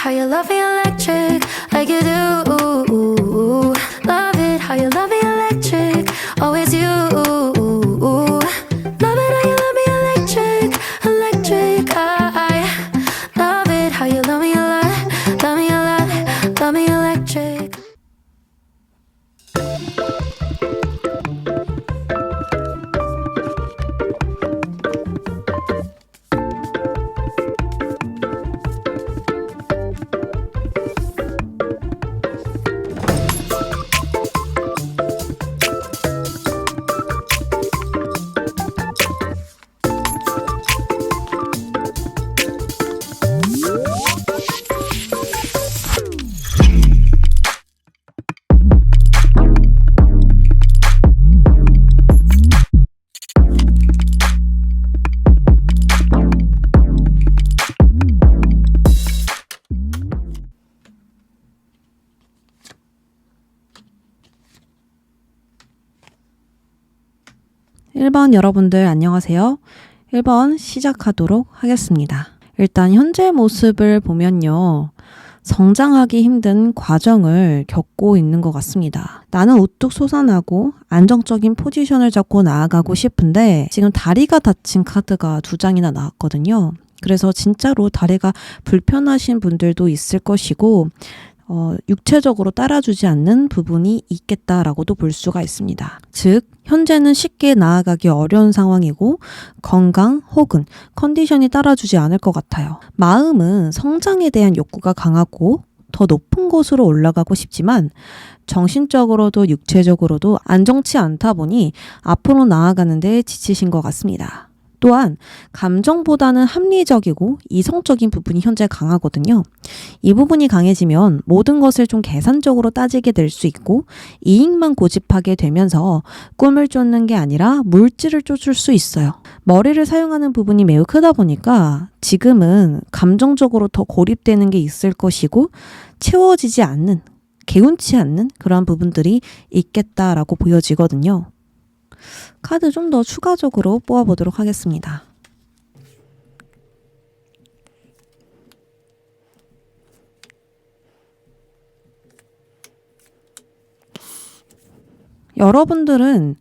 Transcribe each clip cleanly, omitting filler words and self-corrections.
how you love me electric, like you do. Love it, how you love me electric, always you. Love it, how you love me electric, electric. I love it, how you love me a lot, love me a lot, love me electric. 일 번 여러분들 안녕하세요. 1번 시작하도록 하겠습니다. 일단 현재 모습을 보면요. 성장하기 힘든 과정을 겪고 있는 것 같습니다. 나는 우뚝 솟아나고 안정적인 포지션을 잡고 나아가고 싶은데 지금 다리가 다친 카드가 2장이나 나왔거든요. 그래서 진짜로 다리가 불편하신 분들도 있을 것이고 육체적으로 따라주지 않는 부분이 있겠다라고도 볼 수가 있습니다. 즉, 현재는 쉽게 나아가기 어려운 상황이고 건강 혹은 컨디션이 따라주지 않을 것 같아요. 마음은 성장에 대한 욕구가 강하고 더 높은 곳으로 올라가고 싶지만 정신적으로도 육체적으로도 안정치 않다 보니 앞으로 나아가는 데 지치신 것 같습니다. 또한 감정보다는 합리적이고 이성적인 부분이 현재 강하거든요. 이 부분이 강해지면 모든 것을 좀 계산적으로 따지게 될 수 있고 이익만 고집하게 되면서 꿈을 쫓는 게 아니라 물질을 쫓을 수 있어요. 머리를 사용하는 부분이 매우 크다 보니까 지금은 감정적으로 더 고립되는 게 있을 것이고 채워지지 않는, 개운치 않는 그러한 부분들이 있겠다라고 보여지거든요. 카드 좀 더 추가적으로 뽑아보도록 하겠습니다. 여러분들은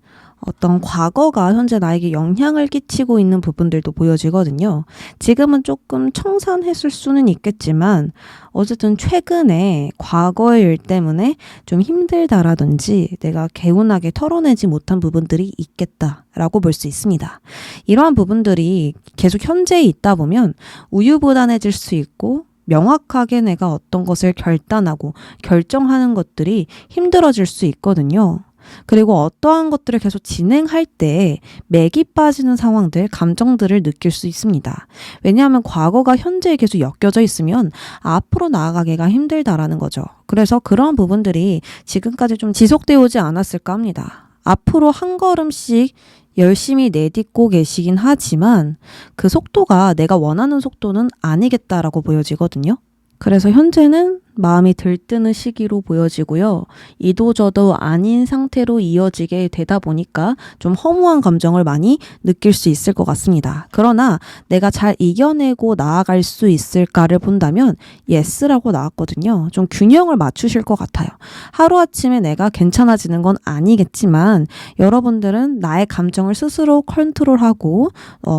어떤 과거가 현재 나에게 영향을 끼치고 있는 부분들도 보여지거든요. 지금은 조금 청산했을 수는 있겠지만 어쨌든 최근에 과거의 일 때문에 좀 힘들다라든지 내가 개운하게 털어내지 못한 부분들이 있겠다라고 볼 수 있습니다. 이러한 부분들이 계속 현재에 있다 보면 우유부단해질 수 있고 명확하게 내가 어떤 것을 결단하고 결정하는 것들이 힘들어질 수 있거든요. 그리고 어떠한 것들을 계속 진행할 때 맥이 빠지는 상황들, 감정들을 느낄 수 있습니다. 왜냐하면 과거가 현재에 계속 엮여져 있으면 앞으로 나아가기가 힘들다라는 거죠. 그래서 그런 부분들이 지금까지 좀 지속되어 오지 않았을까 합니다. 앞으로 한 걸음씩 열심히 내딛고 계시긴 하지만 그 속도가 내가 원하는 속도는 아니겠다라고 보여지거든요. 그래서 현재는 마음이 들뜨는 시기로 보여지고요. 이도저도 아닌 상태로 이어지게 되다 보니까 좀 허무한 감정을 많이 느낄 수 있을 것 같습니다. 그러나 내가 잘 이겨내고 나아갈 수 있을까를 본다면 예스라고 나왔거든요. 좀 균형을 맞추실 것 같아요. 하루아침에 내가 괜찮아지는 건 아니겠지만 여러분들은 나의 감정을 스스로 컨트롤하고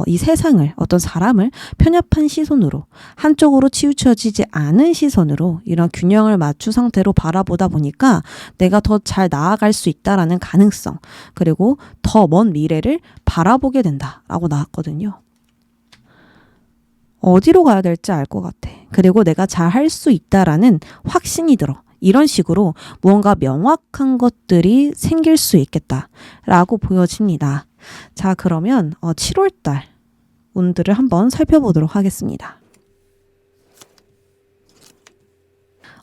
이 세상을, 어떤 사람을 편협한 시선으로, 한쪽으로 치우쳐지지 않은 시선으로 이런 균형을 맞춘 상태로 바라보다 보니까 내가 더 잘 나아갈 수 있다라는 가능성, 그리고 더 먼 미래를 바라보게 된다라고 나왔거든요. 어디로 가야 될지 알 것 같아. 그리고 내가 잘 할 수 있다라는 확신이 들어. 이런 식으로 무언가 명확한 것들이 생길 수 있겠다라고 보여집니다. 자, 그러면 7월달 운들을 한번 살펴보도록 하겠습니다.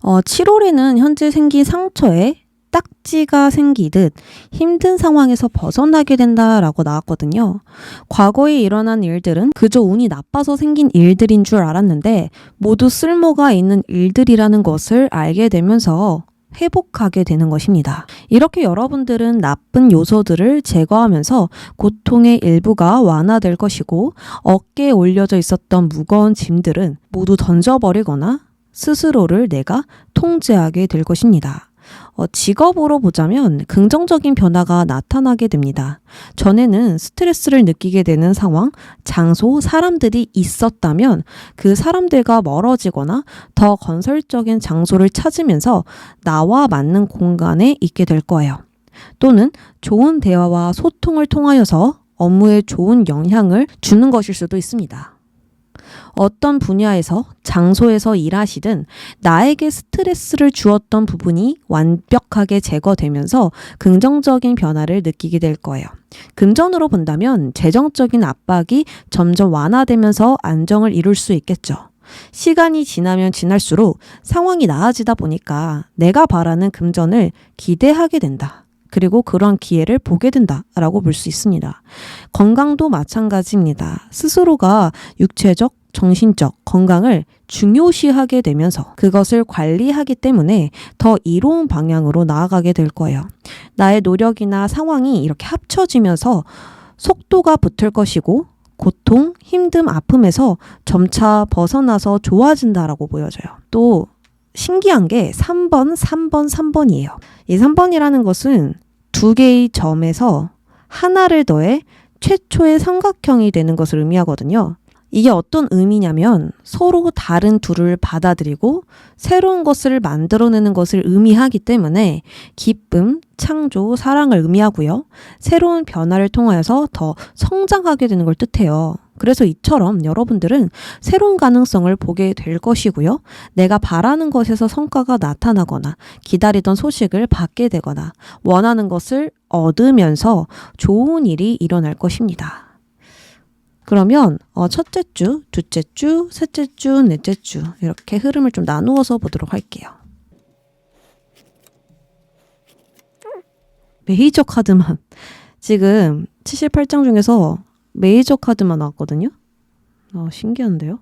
7월에는 현재 생긴 상처에 딱지가 생기듯 힘든 상황에서 벗어나게 된다라고 나왔거든요. 과거에 일어난 일들은 그저 운이 나빠서 생긴 일들인 줄 알았는데 모두 쓸모가 있는 일들이라는 것을 알게 되면서 회복하게 되는 것입니다. 이렇게 여러분들은 나쁜 요소들을 제거하면서 고통의 일부가 완화될 것이고 어깨에 올려져 있었던 무거운 짐들은 모두 던져버리거나 스스로를 내가 통제하게 될 것입니다. 직업으로 보자면 긍정적인 변화가 나타나게 됩니다. 전에는 스트레스를 느끼게 되는 상황, 장소, 사람들이 있었다면 그 사람들과 멀어지거나 더 건설적인 장소를 찾으면서 나와 맞는 공간에 있게 될 거예요. 또는 좋은 대화와 소통을 통하여서 업무에 좋은 영향을 주는 것일 수도 있습니다. 어떤 분야에서 장소에서 일하시든 나에게 스트레스를 주었던 부분이 완벽하게 제거되면서 긍정적인 변화를 느끼게 될 거예요. 금전으로 본다면 재정적인 압박이 점점 완화되면서 안정을 이룰 수 있겠죠. 시간이 지나면 지날수록 상황이 나아지다 보니까 내가 바라는 금전을 기대하게 된다. 그리고 그런 기회를 보게 된다라고 볼 수 있습니다. 건강도 마찬가지입니다. 스스로가 육체적, 정신적 건강을 중요시하게 되면서 그것을 관리하기 때문에 더 이로운 방향으로 나아가게 될 거예요. 나의 노력이나 상황이 이렇게 합쳐지면서 속도가 붙을 것이고 고통, 힘듦, 아픔에서 점차 벗어나서 좋아진다라고 보여져요. 또 신기한 게 3번이에요. 이 3번이라는 것은 두 개의 점에서 하나를 더해 최초의 삼각형이 되는 것을 의미하거든요. 이게 어떤 의미냐면 서로 다른 둘을 받아들이고 새로운 것을 만들어내는 것을 의미하기 때문에 기쁨, 창조, 사랑을 의미하고요. 새로운 변화를 통하여서 더 성장하게 되는 걸 뜻해요. 그래서 이처럼 여러분들은 새로운 가능성을 보게 될 것이고요. 내가 바라는 것에서 성과가 나타나거나 기다리던 소식을 받게 되거나 원하는 것을 얻으면서 좋은 일이 일어날 것입니다. 그러면 첫째 주, 둘째 주, 셋째 주, 넷째 주 이렇게 흐름을 좀 나누어서 보도록 할게요. 메이저 카드만 지금 78장 중에서 메이저 카드만 나왔거든요. 신기한데요?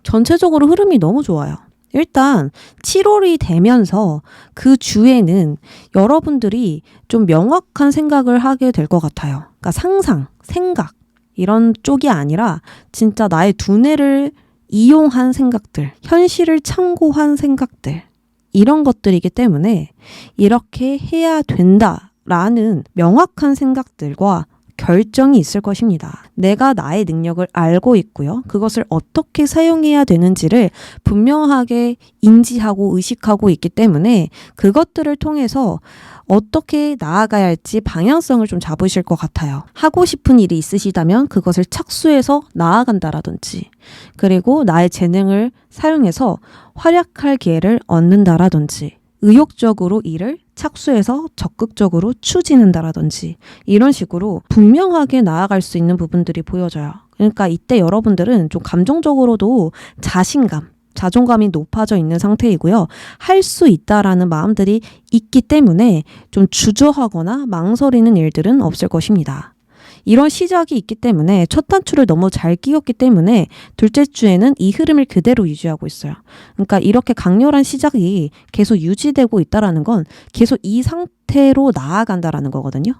전체적으로 흐름이 너무 좋아요. 일단 7월이 되면서 그 주에는 여러분들이 좀 명확한 생각을 하게 될 것 같아요. 그러니까 상상, 생각 이런 쪽이 아니라 진짜 나의 두뇌를 이용한 생각들, 현실을 참고한 생각들 이런 것들이기 때문에 이렇게 해야 된다라는 명확한 생각들과 결정이 있을 것입니다. 내가 나의 능력을 알고 있고요. 그것을 어떻게 사용해야 되는지를 분명하게 인지하고 의식하고 있기 때문에 그것들을 통해서 어떻게 나아가야 할지 방향성을 좀 잡으실 것 같아요. 하고 싶은 일이 있으시다면 그것을 착수해서 나아간다라든지 그리고 나의 재능을 사용해서 활약할 기회를 얻는다라든지 의욕적으로 일을 착수해서 적극적으로 추진한다라든지 이런 식으로 분명하게 나아갈 수 있는 부분들이 보여져요. 그러니까 이때 여러분들은 좀 감정적으로도 자존감이 높아져 있는 상태이고요. 할 수 있다라는 마음들이 있기 때문에 좀 주저하거나 망설이는 일들은 없을 것입니다. 이런 시작이 있기 때문에 첫 단추를 너무 잘 끼웠기 때문에 둘째 주에는 이 흐름을 그대로 유지하고 있어요. 그러니까 이렇게 강렬한 시작이 계속 유지되고 있다라는 건 계속 이 상태로 나아간다라는 거거든요.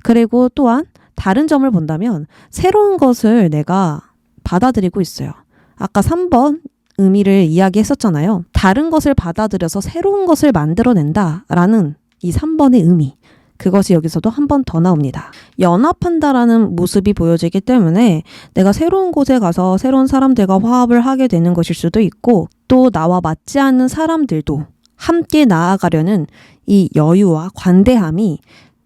그리고 또한 다른 점을 본다면 새로운 것을 내가 받아들이고 있어요. 아까 3번 의미를 이야기했었잖아요. 다른 것을 받아들여서 새로운 것을 만들어낸다라는 이 3번의 의미. 그것이 여기서도 한 번 더 나옵니다. 연합한다라는 모습이 보여지기 때문에 내가 새로운 곳에 가서 새로운 사람들과 화합을 하게 되는 것일 수도 있고 또 나와 맞지 않는 사람들도 함께 나아가려는 이 여유와 관대함이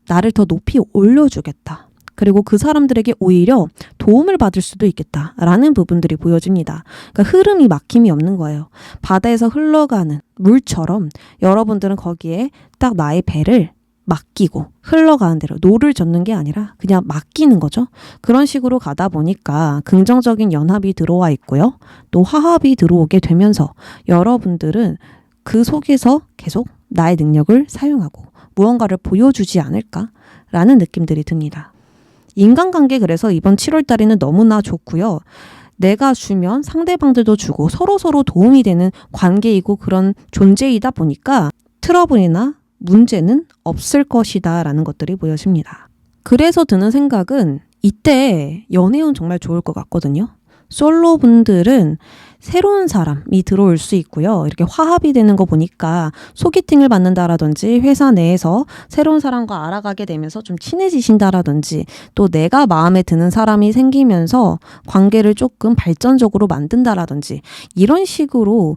나를 더 높이 올려주겠다. 그리고 그 사람들에게 오히려 도움을 받을 수도 있겠다라는 부분들이 보여집니다. 그러니까 흐름이 막힘이 없는 거예요. 바다에서 흘러가는 물처럼 여러분들은 거기에 딱 나의 배를 맡기고 흘러가는 대로 노를 젓는 게 아니라 그냥 맡기는 거죠. 그런 식으로 가다 보니까 긍정적인 연합이 들어와 있고요. 또 화합이 들어오게 되면서 여러분들은 그 속에서 계속 나의 능력을 사용하고 무언가를 보여주지 않을까라는 느낌들이 듭니다. 인간관계 그래서 이번 7월 달에는 너무나 좋고요. 내가 주면 상대방들도 주고 서로서로 도움이 되는 관계이고 그런 존재이다 보니까 트러블이나 문제는 없을 것이다 라는 것들이 보여집니다. 그래서 드는 생각은 이때 연애운 정말 좋을 것 같거든요. 솔로 분들은 새로운 사람이 들어올 수 있고요. 이렇게 화합이 되는 거 보니까 소개팅을 받는다라든지 회사 내에서 새로운 사람과 알아가게 되면서 좀 친해지신다라든지 또 내가 마음에 드는 사람이 생기면서 관계를 조금 발전적으로 만든다라든지 이런 식으로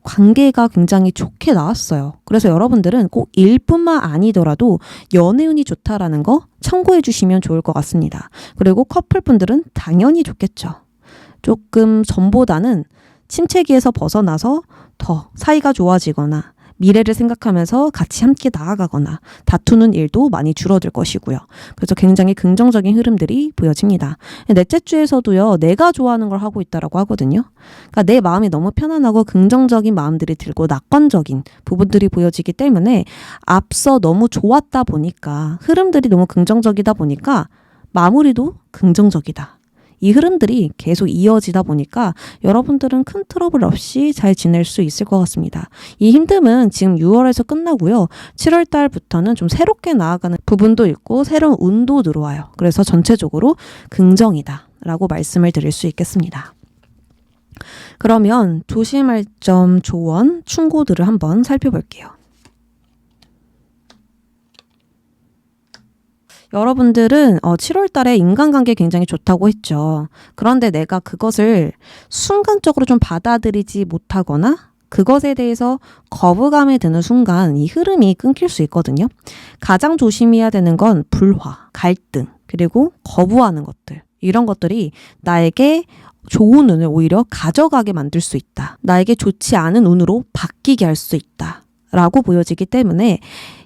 관계가 굉장히 좋게 나왔어요. 그래서 여러분들은 꼭 일뿐만 아니더라도 연애운이 좋다라는 거 참고해 주시면 좋을 것 같습니다. 그리고 커플분들은 당연히 좋겠죠. 조금 전보다는 침체기에서 벗어나서 더 사이가 좋아지거나 미래를 생각하면서 같이 함께 나아가거나 다투는 일도 많이 줄어들 것이고요. 그래서 굉장히 긍정적인 흐름들이 보여집니다. 넷째 주에서도요, 내가 좋아하는 걸 하고 있다라고 하거든요. 그러니까 내 마음이 너무 편안하고 긍정적인 마음들이 들고 낙관적인 부분들이 보여지기 때문에 앞서 너무 좋았다 보니까 흐름들이 너무 긍정적이다 보니까 마무리도 긍정적이다. 이 흐름들이 계속 이어지다 보니까 여러분들은 큰 트러블 없이 잘 지낼 수 있을 것 같습니다. 이 힘듦은 지금 6월에서 끝나고요. 7월 달부터는 좀 새롭게 나아가는 부분도 있고 새로운 운도 들어와요. 그래서 전체적으로 긍정이다 라고 말씀을 드릴 수 있겠습니다. 그러면 조심할 점 조언, 충고들을 한번 살펴볼게요. 여러분들은 7월 달에 인간관계 굉장히 좋다고 했죠. 그런데 내가 그것을 순간적으로 좀 받아들이지 못하거나 그것에 대해서 거부감이 드는 순간 이 흐름이 끊길 수 있거든요. 가장 조심해야 되는 건 불화, 갈등, 그리고 거부하는 것들. 이런 것들이 나에게 좋은 운을 오히려 가져가게 만들 수 있다. 나에게 좋지 않은 운으로 바뀌게 할 수 있다. 라고 보여지기 때문에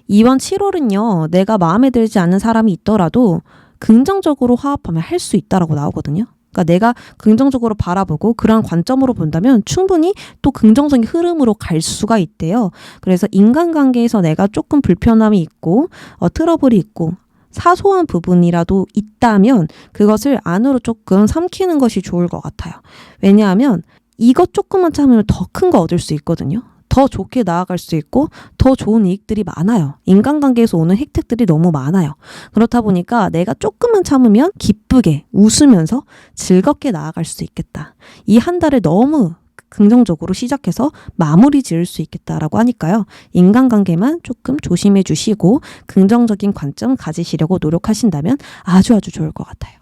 이번 7월은요, 내가 마음에 들지 않는 사람이 있더라도 긍정적으로 화합하면 할 수 있다라고 나오거든요. 그러니까 내가 긍정적으로 바라보고 그런 관점으로 본다면 충분히 또 긍정적인 흐름으로 갈 수가 있대요. 그래서 인간관계에서 내가 조금 불편함이 있고 트러블이 있고 사소한 부분이라도 있다면 그것을 안으로 조금 삼키는 것이 좋을 것 같아요. 왜냐하면 이것 조금만 참으면 더 큰 거 얻을 수 있거든요. 더 좋게 나아갈 수 있고 더 좋은 이익들이 많아요. 인간관계에서 오는 혜택들이 너무 많아요. 그렇다 보니까 내가 조금만 참으면 기쁘게 웃으면서 즐겁게 나아갈 수 있겠다. 이 한 달을 너무 긍정적으로 시작해서 마무리 지을 수 있겠다라고 하니까요. 인간관계만 조금 조심해 주시고 긍정적인 관점 가지시려고 노력하신다면 아주 좋을 것 같아요.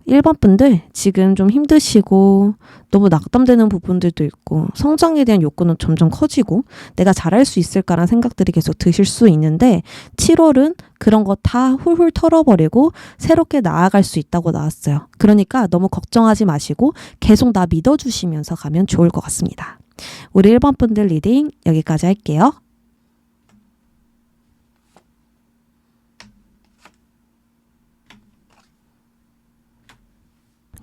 1번 분들 지금 좀 힘드시고 너무 낙담되는 부분들도 있고 성장에 대한 욕구는 점점 커지고 내가 잘할 수 있을까라는 생각들이 계속 드실 수 있는데 7월은 그런 거 다 훌훌 털어버리고 새롭게 나아갈 수 있다고 나왔어요. 그러니까 너무 걱정하지 마시고 계속 나 믿어주시면서 가면 좋을 것 같습니다. 우리 1번 분들 리딩 여기까지 할게요.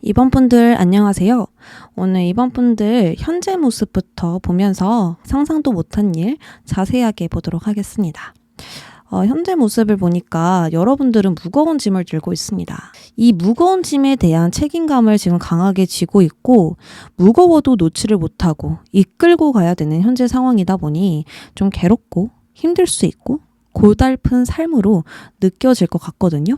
2번 분들 안녕하세요. 오늘 2번 분들 현재 모습부터 보면서 상상도 못한 일 자세하게 보도록 하겠습니다. 현재 모습을 보니까 여러분들은 무거운 짐을 들고 있습니다. 이 무거운 짐에 대한 책임감을 지금 강하게 지고 있고 무거워도 놓지를 못하고 이끌고 가야 되는 현재 상황이다 보니 좀 괴롭고 힘들 수 있고 고달픈 삶으로 느껴질 것 같거든요.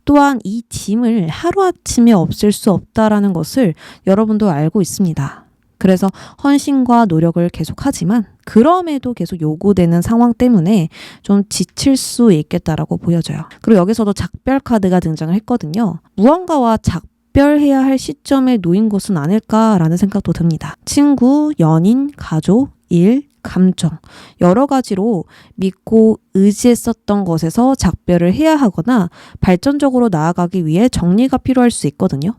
또한 이 짐을 하루아침에 없앨 수 없다라는 것을 여러분도 알고 있습니다. 그래서 헌신과 노력을 계속하지만 그럼에도 계속 요구되는 상황 때문에 좀 지칠 수 있겠다라고 보여져요. 그리고 여기서도 작별 카드가 등장을 했거든요. 무언가와 작별해야 할 시점에 놓인 것은 아닐까라는 생각도 듭니다. 친구, 연인, 가족, 일, 감정 여러 가지로 믿고 의지했었던 것에서 작별을 해야 하거나 발전적으로 나아가기 위해 정리가 필요할 수 있거든요.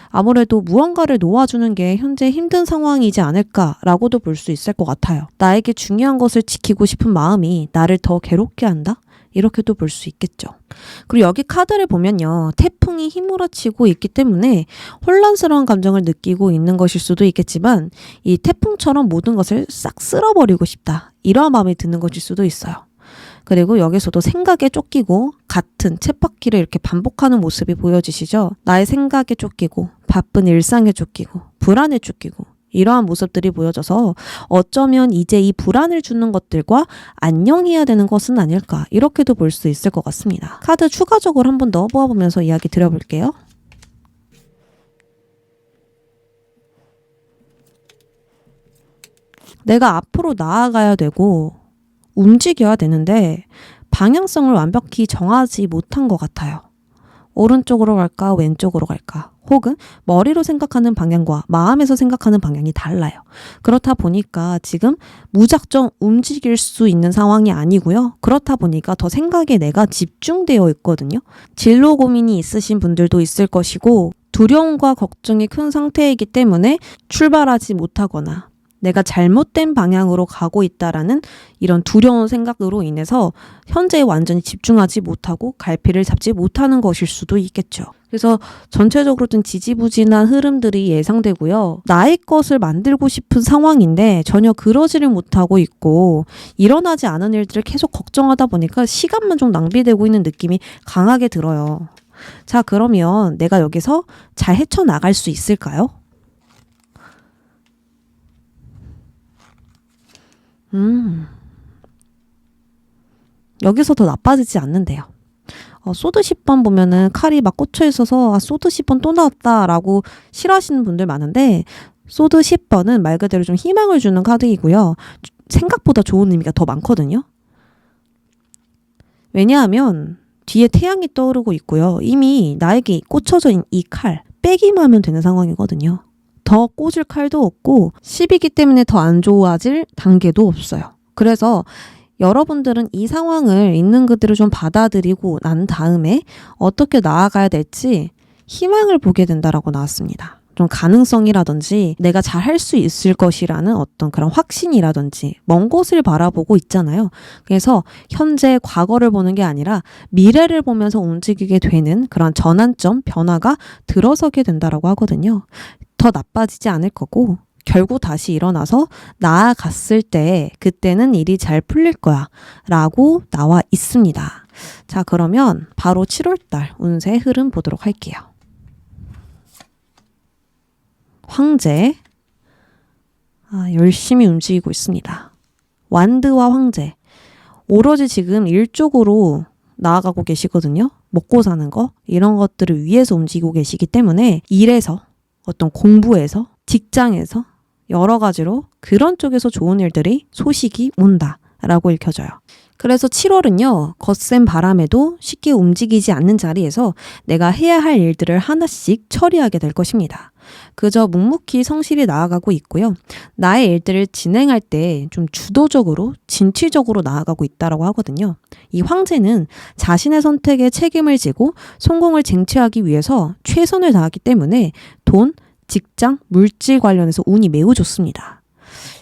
아무래도 무언가를 놓아주는 게 현재 힘든 상황이지 않을까라고도 볼 수 있을 것 같아요. 나에게 중요한 것을 지키고 싶은 마음이 나를 더 괴롭게 한다? 이렇게도 볼 수 있겠죠. 그리고 여기 카드를 보면요. 태풍이 휘몰아치고 있기 때문에 혼란스러운 감정을 느끼고 있는 것일 수도 있겠지만 이 태풍처럼 모든 것을 싹 쓸어버리고 싶다. 이러한 마음이 드는 것일 수도 있어요. 그리고 여기서도 생각에 쫓기고 같은 쳇바퀴를 이렇게 반복하는 모습이 보여지시죠? 나의 생각에 쫓기고 바쁜 일상에 쫓기고 불안에 쫓기고 이러한 모습들이 보여져서 어쩌면 이제 이 불안을 주는 것들과 안녕해야 되는 것은 아닐까 이렇게도 볼 수 있을 것 같습니다. 카드 추가적으로 한 번 더 뽑아보면서 이야기 드려볼게요. 내가 앞으로 나아가야 되고 움직여야 되는데 방향성을 완벽히 정하지 못한 것 같아요. 오른쪽으로 갈까, 왼쪽으로 갈까, 혹은 머리로 생각하는 방향과 마음에서 생각하는 방향이 달라요. 그렇다 보니까 지금 무작정 움직일 수 있는 상황이 아니고요. 그렇다 보니까 더 생각에 내가 집중되어 있거든요. 진로 고민이 있으신 분들도 있을 것이고 두려움과 걱정이 큰 상태이기 때문에 출발하지 못하거나 내가 잘못된 방향으로 가고 있다라는 이런 두려운 생각으로 인해서 현재에 완전히 집중하지 못하고 갈피를 잡지 못하는 것일 수도 있겠죠. 그래서 전체적으로 좀 지지부진한 흐름들이 예상되고요. 나의 것을 만들고 싶은 상황인데 전혀 그러지를 못하고 있고 일어나지 않은 일들을 계속 걱정하다 보니까 시간만 좀 낭비되고 있는 느낌이 강하게 들어요. 자, 그러면 내가 여기서 잘 헤쳐나갈 수 있을까요? 여기서 더 나빠지지 않는데요. 소드 10번 보면은 칼이 막 꽂혀 있어서 소드 10번 또 나왔다라고 싫어하시는 분들 많은데 소드 10번은 말 그대로 좀 희망을 주는 카드이고요. 생각보다 좋은 의미가 더 많거든요. 왜냐하면 뒤에 태양이 떠오르고 있고요. 이미 나에게 꽂혀져 있는 이 칼 빼기만 하면 되는 상황이거든요. 더 꽂을 칼도 없고 10이기 때문에 더 안 좋아질 단계도 없어요. 그래서 여러분들은 이 상황을 있는 그대로 좀 받아들이고 난 다음에 어떻게 나아가야 될지 희망을 보게 된다라고 나왔습니다. 좀 가능성이라든지 내가 잘 할 수 있을 것이라는 어떤 그런 확신이라든지 먼 곳을 바라보고 있잖아요. 그래서 현재 과거를 보는 게 아니라 미래를 보면서 움직이게 되는 그런 전환점, 변화가 들어서게 된다라고 하거든요. 더 나빠지지 않을 거고 결국 다시 일어나서 나아갔을 때 그때는 일이 잘 풀릴 거야 라고 나와 있습니다. 자, 그러면 바로 7월달 운세 흐름 보도록 할게요. 황제, 열심히 움직이고 있습니다. 완드와 황제, 오로지 지금 일 쪽으로 나아가고 계시거든요. 먹고 사는 거, 이런 것들을 위해서 움직이고 계시기 때문에 일에서, 어떤 공부에서, 직장에서 여러 가지로 그런 쪽에서 좋은 일들이 소식이 온다라고 읽혀져요. 그래서 7월은요. 거센 바람에도 쉽게 움직이지 않는 자리에서 내가 해야 할 일들을 하나씩 처리하게 될 것입니다. 그저 묵묵히 성실히 나아가고 있고요. 나의 일들을 진행할 때 좀 주도적으로 진취적으로 나아가고 있다라고 하거든요. 이 황제는 자신의 선택에 책임을 지고 성공을 쟁취하기 위해서 최선을 다하기 때문에 돈, 직장, 물질 관련해서 운이 매우 좋습니다.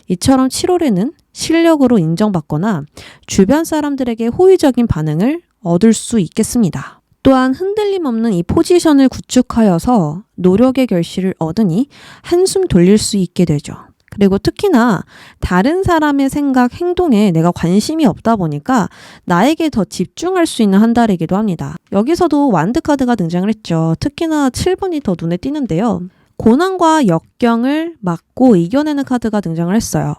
이처럼 7월에는 실력으로 인정받거나 주변 사람들에게 호의적인 반응을 얻을 수 있겠습니다. 또한 흔들림 없는 이 포지션을 구축하여서 노력의 결실을 얻으니 한숨 돌릴 수 있게 되죠. 그리고 특히나 다른 사람의 생각, 행동에 내가 관심이 없다 보니까 나에게 더 집중할 수 있는 한 달이기도 합니다. 여기서도 완드 카드가 등장을 했죠. 특히나 7번이 더 눈에 띄는데요. 고난과 역경을 막고 이겨내는 카드가 등장을 했어요.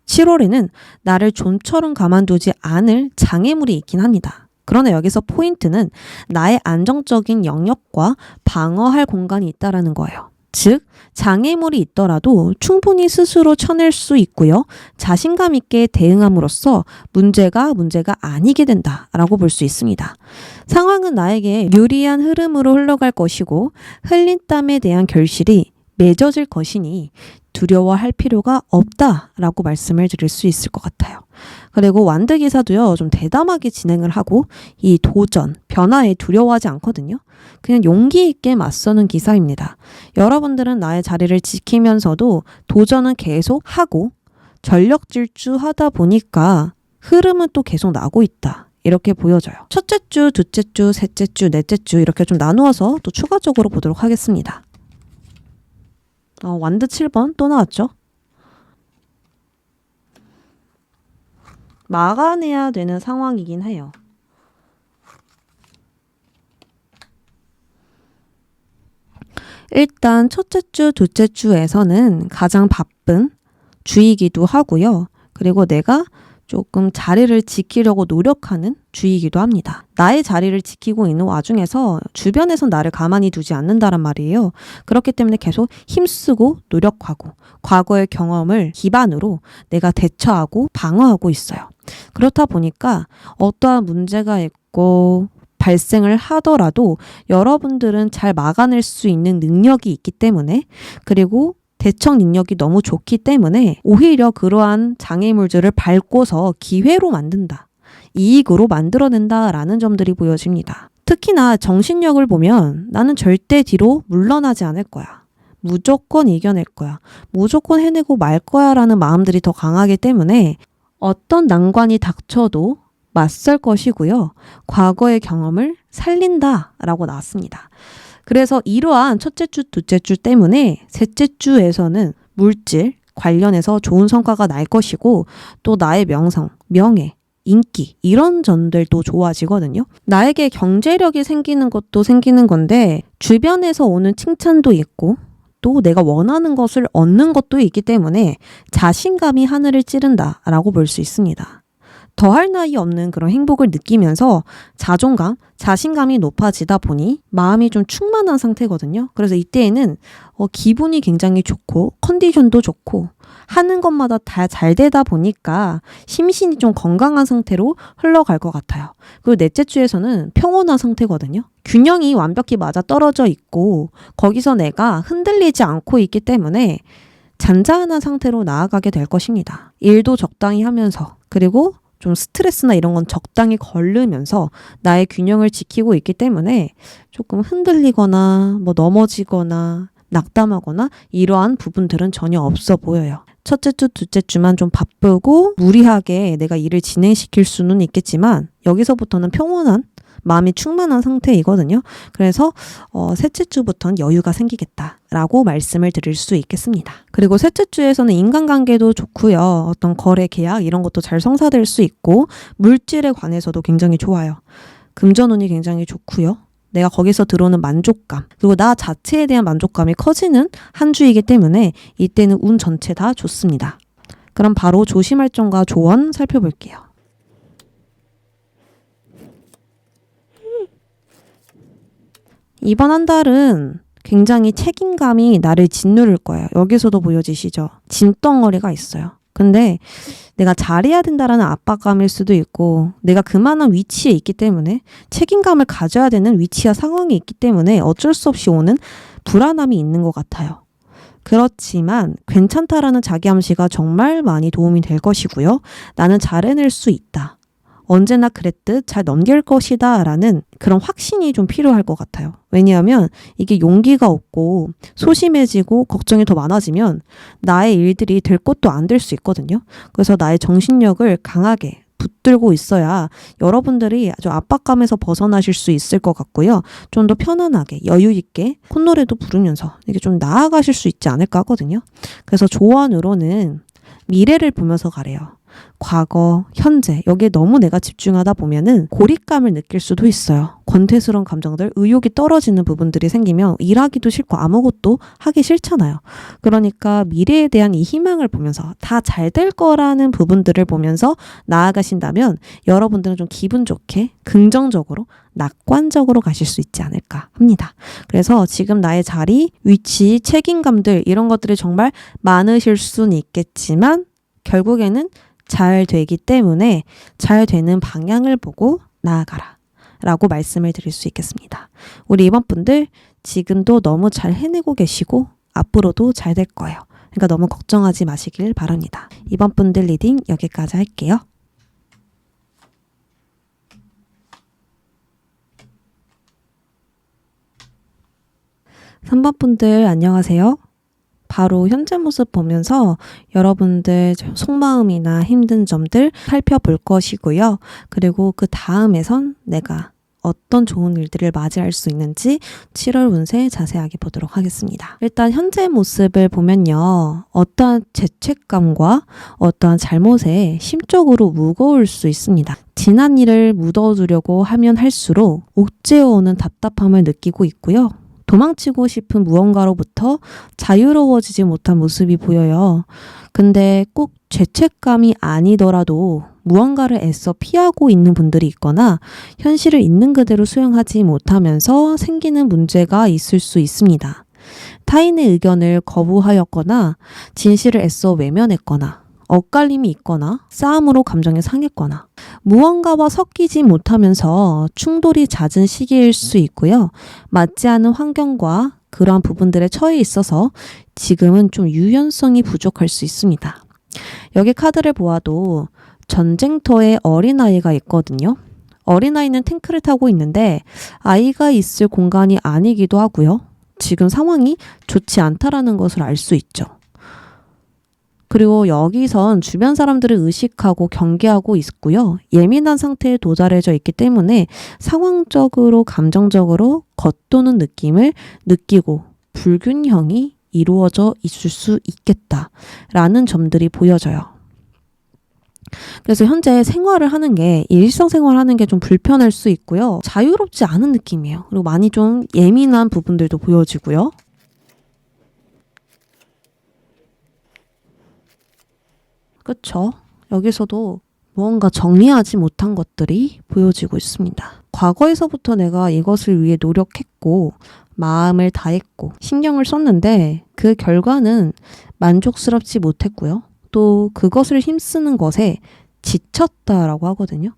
7월에는 나를 좀처럼 가만두지 않을 장애물이 있긴 합니다. 그러나 여기서 포인트는 나의 안정적인 영역과 방어할 공간이 있다라는 거예요. 즉, 장애물이 있더라도 충분히 스스로 쳐낼 수 있고요. 자신감 있게 대응함으로써 문제가 아니게 된다라고 볼 수 있습니다. 상황은 나에게 유리한 흐름으로 흘러갈 것이고 흘린 땀에 대한 결실이 맺어질 것이니 두려워할 필요가 없다라고 말씀을 드릴 수 있을 것 같아요. 그리고 완드 기사도요, 좀 대담하게 진행을 하고 이 도전, 변화에 두려워하지 않거든요. 그냥 용기 있게 맞서는 기사입니다. 여러분들은 나의 자리를 지키면서도 도전은 계속 하고 전력 질주하다 보니까 흐름은 또 계속 나고 있다. 이렇게 보여져요. 첫째 주, 둘째 주, 셋째 주, 넷째 주 이렇게 좀 나누어서 또 추가적으로 보도록 하겠습니다. 완드 7번 또 나왔죠? 막아내야 되는 상황이긴 해요. 일단 첫째 주, 둘째 주에서는 가장 바쁜 주이기도 하고요. 그리고 내가 조금 자리를 지키려고 노력하는 주의이기도 합니다. 나의 자리를 지키고 있는 와중에서 주변에선 나를 가만히 두지 않는다란 말이에요. 그렇기 때문에 계속 힘쓰고 노력하고 과거의 경험을 기반으로 내가 대처하고 방어하고 있어요. 그렇다 보니까 어떠한 문제가 있고 발생을 하더라도 여러분들은 잘 막아낼 수 있는 능력이 있기 때문에, 그리고 대처 능력이 너무 좋기 때문에 오히려 그러한 장애물들을 밟고서 기회로 만든다, 이익으로 만들어낸다라는 점들이 보여집니다. 특히나 정신력을 보면 나는 절대 뒤로 물러나지 않을 거야, 무조건 이겨낼 거야, 무조건 해내고 말 거야 라는 마음들이 더 강하기 때문에 어떤 난관이 닥쳐도 맞설 것이고요. 과거의 경험을 살린다라고 나왔습니다. 그래서 이러한 첫째 주, 둘째 주 때문에 셋째 주에서는 물질 관련해서 좋은 성과가 날 것이고, 또 나의 명성, 명예, 인기 이런 점들도 좋아지거든요. 나에게 경제력이 생기는 것도 생기는 건데 주변에서 오는 칭찬도 있고 또 내가 원하는 것을 얻는 것도 있기 때문에 자신감이 하늘을 찌른다라고 볼 수 있습니다. 더할 나위 없는 그런 행복을 느끼면서 자존감, 자신감이 높아지다 보니 마음이 좀 충만한 상태거든요. 그래서 이때에는 기분이 굉장히 좋고 컨디션도 좋고 하는 것마다 다 잘 되다 보니까 심신이 좀 건강한 상태로 흘러갈 것 같아요. 그리고 넷째 주에서는 평온한 상태거든요. 균형이 완벽히 맞아 떨어져 있고 거기서 내가 흔들리지 않고 있기 때문에 잔잔한 상태로 나아가게 될 것입니다. 일도 적당히 하면서, 그리고 좀 스트레스나 이런 건 적당히 걸르면서 나의 균형을 지키고 있기 때문에 조금 흔들리거나 넘어지거나 낙담하거나 이러한 부분들은 전혀 없어 보여요. 첫째 주, 둘째 주만 좀 바쁘고 무리하게 내가 일을 진행시킬 수는 있겠지만 여기서부터는 평온한 마음이 충만한 상태이거든요. 그래서 셋째 주부터는 여유가 생기겠다라고 말씀을 드릴 수 있겠습니다. 그리고 셋째 주에서는 인간관계도 좋고요. 어떤 거래, 계약 이런 것도 잘 성사될 수 있고 물질에 관해서도 굉장히 좋아요. 금전운이 굉장히 좋고요. 내가 거기서 들어오는 만족감, 그리고 나 자체에 대한 만족감이 커지는 한 주이기 때문에 이때는 운 전체 다 좋습니다. 그럼 바로 조심할 점과 조언 살펴볼게요. 이번 한 달은 굉장히 책임감이 나를 짓누를 거예요. 여기서도 보여지시죠? 짐덩어리가 있어요. 근데 내가 잘해야 된다라는 압박감일 수도 있고 내가 그만한 위치에 있기 때문에 책임감을 가져야 되는 위치와 상황이 있기 때문에 어쩔 수 없이 오는 불안함이 있는 것 같아요. 그렇지만 괜찮다라는 자기암시가 정말 많이 도움이 될 것이고요. 나는 잘 해낼 수 있다. 언제나 그랬듯 잘 넘길 것이다 라는 그런 확신이 좀 필요할 것 같아요. 왜냐하면 이게 용기가 없고 소심해지고 걱정이 더 많아지면 나의 일들이 될 것도 안 될 수 있거든요. 그래서 나의 정신력을 강하게 붙들고 있어야 여러분들이 아주 압박감에서 벗어나실 수 있을 것 같고요. 좀 더 편안하게 여유 있게 콧노래도 부르면서 이게 좀 나아가실 수 있지 않을까 하거든요. 그래서 조언으로는 미래를 보면서 가래요. 과거, 현재 여기에 너무 내가 집중하다 보면은 고립감을 느낄 수도 있어요. 권태스러운 감정들, 의욕이 떨어지는 부분들이 생기면 일하기도 싫고 아무것도 하기 싫잖아요. 그러니까 미래에 대한 이 희망을 보면서 다 잘 될 거라는 부분들을 보면서 나아가신다면 여러분들은 좀 기분 좋게 긍정적으로 낙관적으로 가실 수 있지 않을까 합니다. 그래서 지금 나의 자리, 위치, 책임감들 이런 것들이 정말 많으실 수는 있겠지만 결국에는 잘 되기 때문에 잘 되는 방향을 보고 나아가라 라고 말씀을 드릴 수 있겠습니다. 우리 이번 분들 지금도 너무 잘 해내고 계시고 앞으로도 잘 될 거예요. 그러니까 너무 걱정하지 마시길 바랍니다. 이번 분들 리딩 여기까지 할게요. 3번 분들 안녕하세요. 바로 현재 모습 보면서 여러분들 속마음이나 힘든 점들 살펴볼 것이고요. 그리고 그 다음에선 내가 어떤 좋은 일들을 맞이할 수 있는지 7월 운세 자세하게 보도록 하겠습니다. 일단 현재 모습을 보면요. 어떠한 죄책감과 어떠한 잘못에 심적으로 무거울 수 있습니다. 지난 일을 묻어두려고 하면 할수록 옥죄어오는 답답함을 느끼고 있고요. 도망치고 싶은 무언가로부터 자유로워지지 못한 모습이 보여요. 근데 꼭 죄책감이 아니더라도 무언가를 애써 피하고 있는 분들이 있거나 현실을 있는 그대로 수용하지 못하면서 생기는 문제가 있을 수 있습니다. 타인의 의견을 거부하였거나 진실을 애써 외면했거나 엇갈림이 있거나 싸움으로 감정이 상했거나 무언가와 섞이지 못하면서 충돌이 잦은 시기일 수 있고요. 맞지 않은 환경과 그러한 부분들에 처해 있어서 지금은 좀 유연성이 부족할 수 있습니다. 여기 카드를 보아도 전쟁터에 어린아이가 있거든요. 어린아이는 탱크를 타고 있는데 아이가 있을 공간이 아니기도 하고요. 지금 상황이 좋지 않다라는 것을 알 수 있죠. 그리고 여기선 주변 사람들을 의식하고 경계하고 있고요. 예민한 상태에 도달해져 있기 때문에 상황적으로 감정적으로 겉도는 느낌을 느끼고 불균형이 이루어져 있을 수 있겠다라는 점들이 보여져요. 그래서 현재 생활을 하는 게 일상생활 하는 게 좀 불편할 수 있고요. 자유롭지 않은 느낌이에요. 그리고 많이 좀 예민한 부분들도 보여지고요. 그쵸? 여기서도 무언가 정리하지 못한 것들이 보여지고 있습니다. 과거에서부터 내가 이것을 위해 노력했고 마음을 다했고 신경을 썼는데 그 결과는 만족스럽지 못했고요. 또 그것을 힘쓰는 것에 지쳤다라고 하거든요.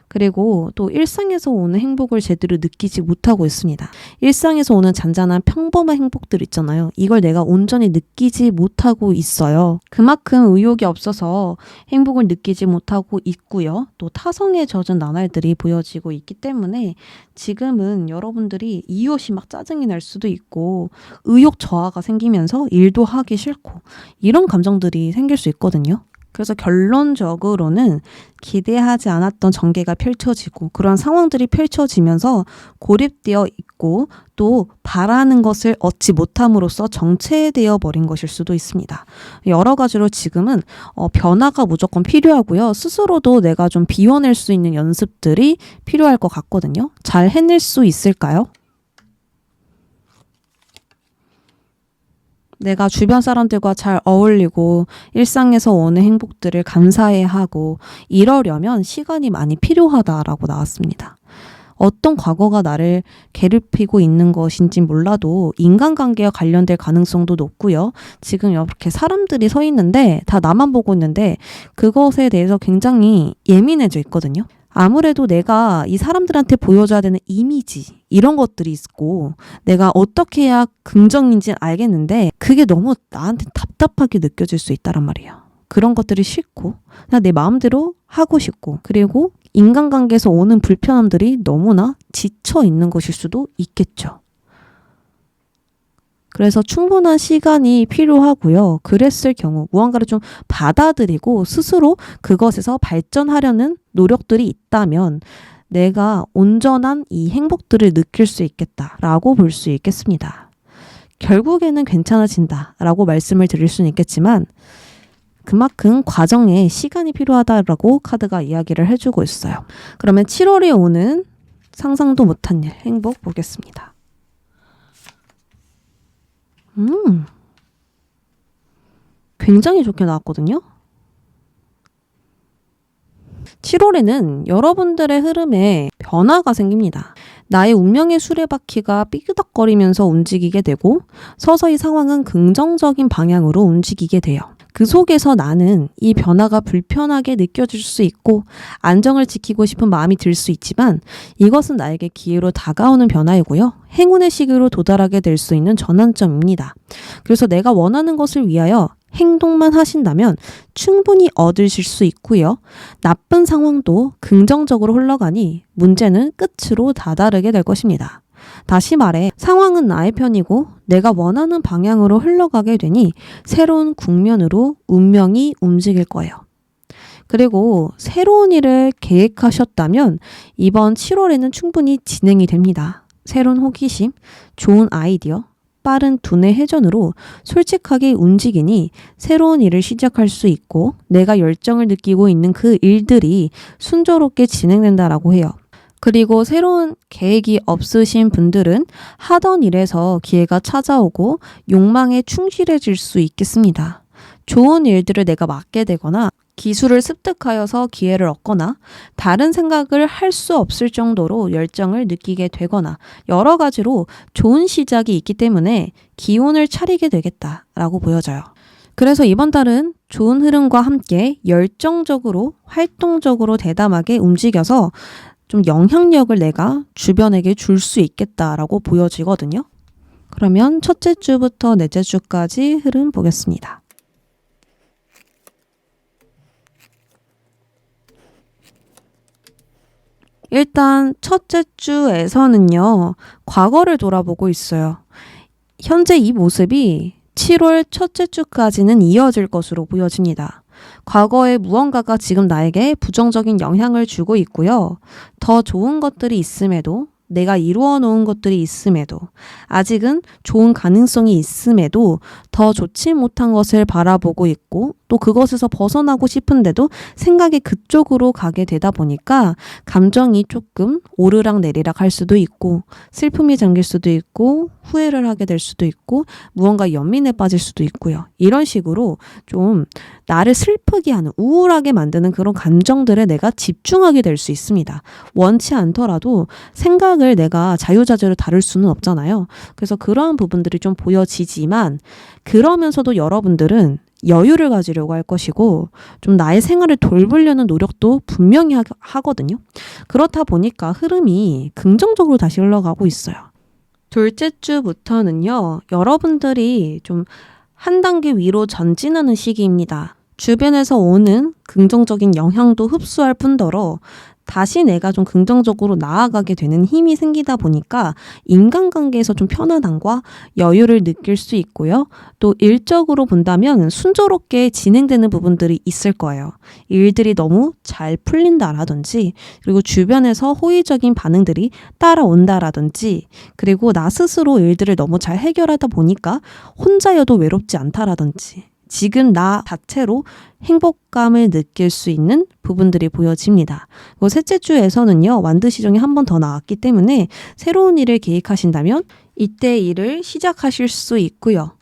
그리고 또 일상에서 오는 행복을 제대로 느끼지 못하고 있습니다. 일상에서 오는 잔잔한 평범한 행복들 있잖아요. 이걸 내가 온전히 느끼지 못하고 있어요. 그만큼 의욕이 없어서 행복을 느끼지 못하고 있고요. 또 타성에 젖은 나날들이 보여지고 있기 때문에 지금은 여러분들이 이유 없이 막 짜증이 날 수도 있고 의욕 저하가 생기면서 일도 하기 싫고 이런 감정들이 생길 수 있거든요. 그래서 결론적으로는 기대하지 않았던 전개가 펼쳐지고 그런 상황들이 펼쳐지면서 고립되어 있고 또 바라는 것을 얻지 못함으로써 정체되어 버린 것일 수도 있습니다. 여러 가지로 지금은 변화가 무조건 필요하고요. 스스로도 내가 좀 비워낼 수 있는 연습들이 필요할 것 같거든요. 잘 해낼 수 있을까요? 내가 주변 사람들과 잘 어울리고 일상에서 오는 행복들을 감사해야 하고 이러려면 시간이 많이 필요하다라고 나왔습니다. 어떤 과거가 나를 괴롭히고 있는 것인지 몰라도 인간관계와 관련될 가능성도 높고요. 지금 이렇게 사람들이 서 있는데 다 나만 보고 있는데 그것에 대해서 굉장히 예민해져 있거든요. 아무래도 내가 이 사람들한테 보여줘야 되는 이미지 이런 것들이 있고 내가 어떻게 해야 긍정인지 알겠는데 그게 너무 나한테 답답하게 느껴질 수 있다란 말이에요. 그런 것들이 싫고 그냥 내 마음대로 하고 싶고 그리고 인간관계에서 오는 불편함들이 너무나 지쳐 있는 것일 수도 있겠죠. 그래서 충분한 시간이 필요하고요. 그랬을 경우 무언가를 좀 받아들이고 스스로 그것에서 발전하려는 노력들이 있다면 내가 온전한 이 행복들을 느낄 수 있겠다라고 볼 수 있겠습니다. 결국에는 괜찮아진다라고 말씀을 드릴 수는 있겠지만 그만큼 과정에 시간이 필요하다라고 카드가 이야기를 해주고 있어요. 그러면 7월에 오는 상상도 못한 일, 행복 보겠습니다. 굉장히 좋게 나왔거든요. 7월에는 여러분들의 흐름에 변화가 생깁니다. 나의 운명의 수레바퀴가 삐그덕거리면서 움직이게 되고 서서히 상황은 긍정적인 방향으로 움직이게 돼요. 그 속에서 나는 이 변화가 불편하게 느껴질 수 있고 안정을 지키고 싶은 마음이 들 수 있지만 이것은 나에게 기회로 다가오는 변화이고요. 행운의 시기로 도달하게 될 수 있는 전환점입니다. 그래서 내가 원하는 것을 위하여 행동만 하신다면 충분히 얻으실 수 있고요. 나쁜 상황도 긍정적으로 흘러가니 문제는 끝으로 다다르게 될 것입니다. 다시 말해 상황은 나의 편이고 내가 원하는 방향으로 흘러가게 되니 새로운 국면으로 운명이 움직일 거예요. 그리고 새로운 일을 계획하셨다면 이번 7월에는 충분히 진행이 됩니다. 새로운 호기심, 좋은 아이디어, 빠른 두뇌 회전으로 솔직하게 움직이니 새로운 일을 시작할 수 있고 내가 열정을 느끼고 있는 그 일들이 순조롭게 진행된다라고 해요. 그리고 새로운 계획이 없으신 분들은 하던 일에서 기회가 찾아오고 욕망에 충실해질 수 있겠습니다. 좋은 일들을 내가 맡게 되거나 기술을 습득하여서 기회를 얻거나 다른 생각을 할 수 없을 정도로 열정을 느끼게 되거나 여러 가지로 좋은 시작이 있기 때문에 기운을 차리게 되겠다라고 보여져요. 그래서 이번 달은 좋은 흐름과 함께 열정적으로 활동적으로 대담하게 움직여서 좀 영향력을 내가 주변에게 줄 수 있겠다라고 보여지거든요. 그러면 첫째 주부터 넷째 주까지 흐름 보겠습니다. 일단 첫째 주에서는요, 과거를 돌아보고 있어요. 현재 이 모습이 7월 첫째 주까지는 이어질 것으로 보여집니다. 과거에 무언가가 지금 나에게 부정적인 영향을 주고 있고요. 더 좋은 것들이 있음에도, 내가 이루어 놓은 것들이 있음에도, 아직은 좋은 가능성이 있음에도 더 좋지 못한 것을 바라보고 있고, 또 그것에서 벗어나고 싶은데도 생각이 그쪽으로 가게 되다 보니까 감정이 조금 오르락 내리락 할 수도 있고, 슬픔이 잠길 수도 있고, 후회를 하게 될 수도 있고, 무언가 연민에 빠질 수도 있고요. 이런 식으로 좀 나를 슬프게 하는, 우울하게 만드는 그런 감정들에 내가 집중하게 될 수 있습니다. 원치 않더라도 생각을 내가 자유자재로 다룰 수는 없잖아요. 그래서 그러한 부분들이 좀 보여지지만, 그러면서도 여러분들은 여유를 가지려고 할 것이고 좀 나의 생활을 돌보려는 노력도 분명히 하거든요. 그렇다 보니까 흐름이 긍정적으로 다시 흘러가고 있어요. 둘째 주부터는요, 여러분들이 좀 한 단계 위로 전진하는 시기입니다. 주변에서 오는 긍정적인 영향도 흡수할 뿐더러 다시 내가 좀 긍정적으로 나아가게 되는 힘이 생기다 보니까 인간관계에서 좀 편안함과 여유를 느낄 수 있고요. 또 일적으로 본다면 순조롭게 진행되는 부분들이 있을 거예요. 일들이 너무 잘 풀린다라든지, 그리고 주변에서 호의적인 반응들이 따라온다라든지, 그리고 나 스스로 일들을 너무 잘 해결하다 보니까 혼자여도 외롭지 않다라든지, 지금 나 자체로 행복감을 느낄 수 있는 부분들이 보여집니다. 그리고 셋째 주에서는요, 완드 시정이 한 번 더 나왔기 때문에 새로운 일을 계획하신다면 이때 일을 시작하실 수 있고요.